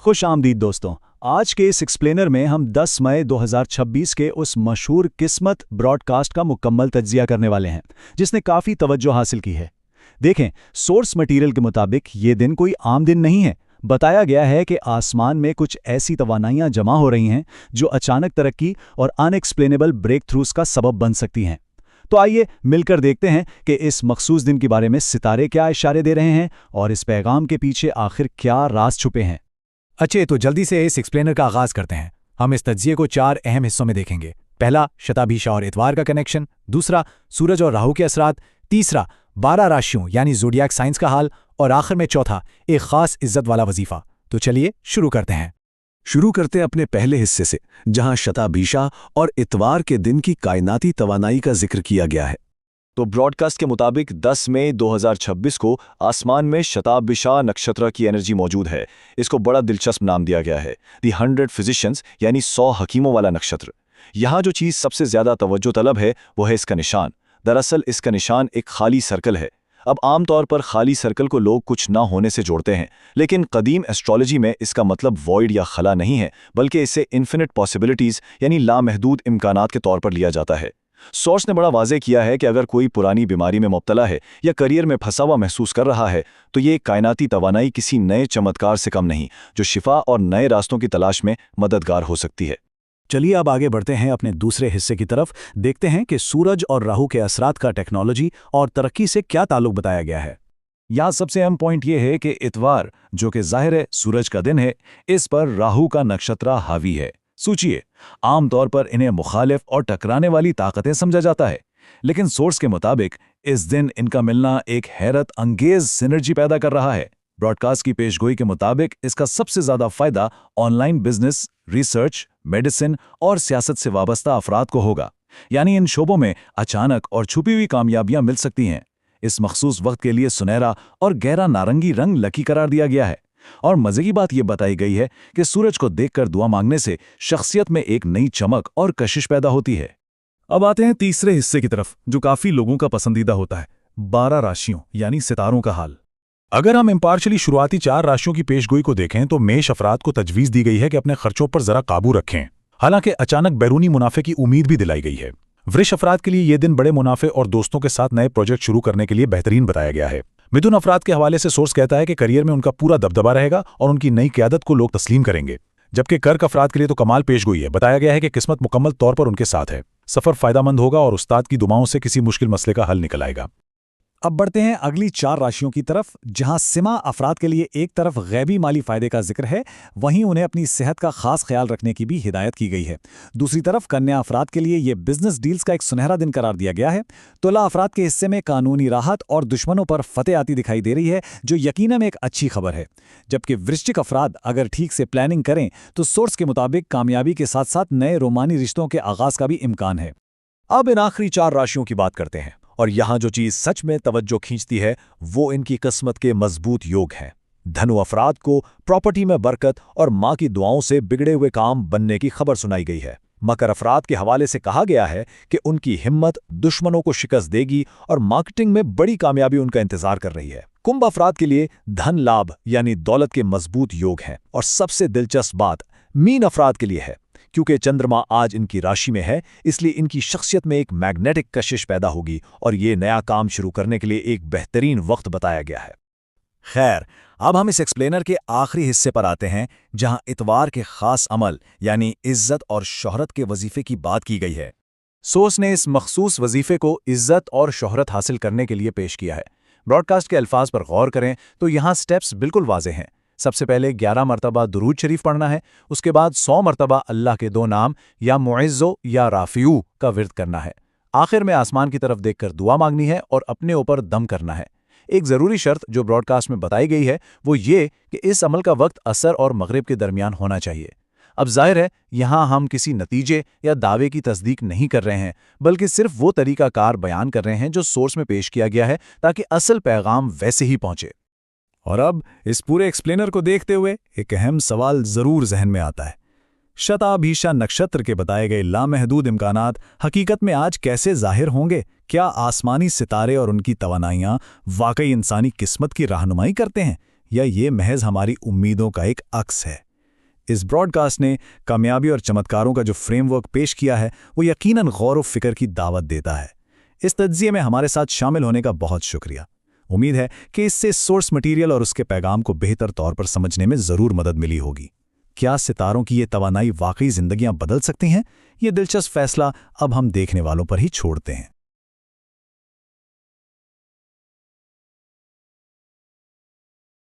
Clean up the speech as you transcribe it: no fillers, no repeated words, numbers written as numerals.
खुश आमदीद दोस्तों। आज के इस एक्सप्लेनर में हम 10 मई 2026 के उस मशहूर किस्मत ब्रॉडकास्ट का मुकम्मल तज्जिया करने वाले हैं, जिसने काफ़ी तवज्जो हासिल की है। देखें, सोर्स मटेरियल के मुताबिक ये दिन कोई आम दिन नहीं है। बताया गया है कि आसमान में कुछ ऐसी तवानाइयाँ जमा हो रही हैं जो अचानक तरक्की और अनएक्सप्लेनेबल ब्रेक थ्रूज का सबब बन सकती हैं। तो आइए मिलकर देखते हैं कि इस मखसूस दिन के बारे में सितारे क्या इशारे दे रहे हैं और इस पैगाम के पीछे आखिर क्या राज छुपे हैं। अच्छे, तो जल्दी से इस एक्सप्लेनर का आगाज करते हैं। हम इस तज्जिए को 4 अहम हिस्सों में देखेंगे। पहला, शताभिषा और इतवार का कनेक्शन। दूसरा, सूरज और राहु के असरात। तीसरा, 12 राशियों यानी ज़ोडिएक साइंस का हाल। और आखिर में चौथा, एक खास इज्जत वाला वजीफा। तो चलिए शुरू करते हैं। शुरू करते हैं अपने पहले हिस्से से, जहां शताभिषा और इतवार के दिन की कायनाती तवानाई का जिक्र किया गया है। तो ब्रॉडकास्ट के मुताबिक 10 मई 2026 को आसमान में शताभिषा नक्षत्र की एनर्जी मौजूद है। इसको बड़ा दिलचस्प नाम दिया गया है, दी 100 फिजिशियंस यानी 100 हकीमों वाला नक्षत्र। यहाँ जो चीज़ सबसे ज़्यादा तवज्जो तलब है वो है इसका निशान। दरअसल इसका निशान एक खाली सर्कल है। अब आमतौर पर खाली सर्कल को लोग कुछ ना होने से जोड़ते हैं, लेकिन कदीम एस्ट्रोलॉजी में इसका मतलब वॉइड या खला नहीं है, बल्कि इसे इन्फिनिट पॉसिबिलिटीज़ यानी लामहदूद इम्कानात के तौर पर लिया जाता है। सोर्स ने बड़ा वाज़े किया है कि अगर कोई पुरानी बीमारी में मुब्तला है या करियर में फंसा हुआ महसूस कर रहा है, तो ये कायनाती तवानाई किसी नए चमत्कार से कम नहीं, जो शिफा और नए रास्तों की तलाश में मददगार हो सकती है। चलिए अब आगे बढ़ते हैं अपने दूसरे हिस्से की तरफ। देखते हैं कि सूरज और राहु के असरात का टेक्नोलॉजी और तरक्की से क्या ताल्लुक बताया गया है। यहाँ सबसे अहम पॉइंट यह है कि इतवार, जो कि जाहिर है सूरज का दिन है, इस पर राहु का नक्षत्र हावी है। सोचिए, आमतौर पर इन्हें मुखालिफ और टकराने वाली ताकतें समझा जाता है, लेकिन सोर्स के मुताबिक इस दिन इनका मिलना एक हैरत अंगेज सिनर्जी पैदा कर रहा है। ब्रॉडकास्ट की पेशगोई के मुताबिक इसका सबसे ज्यादा फायदा ऑनलाइन बिजनेस, रिसर्च, मेडिसिन और सियासत से वाबस्ता अफराद को होगा। यानी इन शोबों में अचानक और छुपी हुई कामयाबियां मिल सकती हैं। इस मखसूस वक्त के लिए सुनहरा और गहरा नारंगी रंग लकी करार दिया गया है। और मजे की बात यह बताई गई है कि सूरज को देखकर दुआ मांगने से शख्सियत में एक नई चमक और कशिश पैदा होती है। अब आते हैं तीसरे हिस्से की तरफ, जो काफी लोगों का पसंदीदा होता है, 12 राशियों यानी सितारों का हाल। अगर हम इम्पार्शली शुरुआती 4 राशियों की पेशगोई को देखें तो मेष अफराद को तजवीज दी गई है कि अपने खर्चों पर जरा काबू रखें। हालांकि अचानक बैरूनी मुनाफे की उम्मीद भी दिलाई गई है। वृष अफराद के लिए यह दिन बड़े मुनाफे और दोस्तों के साथ नए प्रोजेक्ट शुरू करने के लिए बेहतरीन बताया गया है। मिथुन अफराद के हवाले से सोर्स कहता है कि करियर में उनका पूरा दबदबा रहेगा और उनकी नई क़यादत को लोग तस्लीम करेंगे। जबकि कर्क अफराद के लिए तो कमाल पेशगोई है। बताया गया है कि किस्मत मुकम्मल तौर पर उनके साथ है। सफर फायदामंद होगा और उस्ताद की दुआओं से किसी मुश्किल मसले का हल निकल आएगा। अब बढ़ते हैं अगली 4 राशियों की तरफ, जहां सिमा अफराद के लिए एक तरफ गैबी माली फायदे का जिक्र है, वहीं उन्हें अपनी सेहत का खास ख्याल रखने की भी हिदायत की गई है। दूसरी तरफ कन्या अफराद के लिए ये बिजनेस डील्स का एक सुनहरा दिन करार दिया गया है। तुला अफराद के हिस्से में कानूनी राहत और दुश्मनों पर फतेह आती दिखाई दे रही है, जो यकीनन एक अच्छी खबर है। जबकि वृश्चिक अफराद अगर ठीक से प्लानिंग करें तो सोर्स के मुताबिक कामयाबी के साथ साथ नए रोमानी रिश्तों के आगाज का भी इम्कान है। अब इन आखिरी 4 राशियों की बात करते हैं, और यहाँ जो चीज़ सच में तवज्जो खींचती है वो इनकी किस्मत के मजबूत योग हैं। धनु अफराद को प्रॉपर्टी में बरकत और माँ की दुआओं से बिगड़े हुए काम बनने की खबर सुनाई गई है। मकर अफराद के हवाले से कहा गया है कि उनकी हिम्मत दुश्मनों को शिकस्त देगी और मार्केटिंग में बड़ी कामयाबी उनका इंतजार कर रही है। कुंभ अफराद के लिए धन लाभ यानी दौलत के मजबूत योग हैं। और सबसे दिलचस्प बात मीन अफराद के लिए है, क्योंकि चंद्रमा आज इनकी राशि में है, इसलिए इनकी शख्सियत में एक मैग्नेटिक कशिश पैदा होगी और ये नया काम शुरू करने के लिए एक बेहतरीन वक्त बताया गया है। खैर, अब हम इस एक्सप्लेनर के आखिरी हिस्से पर आते हैं, जहां इतवार के खास अमल यानी इज्जत और शोहरत के वजीफे की बात की गई है। सोर्स ने इस मखसूस वजीफे को इज्जत और शोहरत हासिल करने के लिए पेश किया है। ब्रॉडकास्ट के अल्फाज पर गौर करें तो यहाँ स्टेप्स बिल्कुल वाज़ेह हैं। सबसे पहले 11 मरतबा दुरूद शरीफ पढ़ना है। उसके बाद 100 मरतबा अल्लाह के 2 नाम या मुइज़्ज़ो या राफ़ियू का विर्द करना है। आखिर में आसमान की तरफ देखकर दुआ मांगनी है और अपने ऊपर दम करना है। एक ज़रूरी शर्त जो ब्रॉडकास्ट में बताई गई है वो ये कि इस अमल का वक्त असर और मगरिब के दरमियान होना चाहिए। अब जाहिर है यहाँ हम किसी नतीजे या दावे की तस्दीक नहीं कर रहे हैं, बल्कि सिर्फ वो तरीक़ाकार बयान कर रहे हैं जो सोर्स में पेश किया गया है, ताकि असल पैगाम वैसे ही पहुँचे। और अब इस पूरे एक्सप्लेनर को देखते हुए एक अहम सवाल जरूर जहन में आता है। शताभिषा नक्षत्र के बताए गए लामहदूद इम्कानात हकीकत में आज कैसे जाहिर होंगे? क्या आसमानी सितारे और उनकी तवानाइयाँ वाकई इंसानी किस्मत की रहनुमाई करते हैं, या ये महज हमारी उम्मीदों का एक अक्स है? इस ब्रॉडकास्ट ने कामयाबी और चमत्कारों का जो फ्रेमवर्क पेश किया है वो यकीनन गौर व फिक्र की दावत देता है। इस तज्जिये में हमारे साथ शामिल होने का बहुत शुक्रिया। उम्मीद है कि इससे सोर्स मटेरियल और उसके पैगाम को बेहतर तौर पर समझने में ज़रूर मदद मिली होगी। क्या सितारों की ये तवानाई वाकई जिंदगियां बदल सकती हैं? ये दिलचस्प फैसला अब हम देखने वालों पर ही छोड़ते हैं।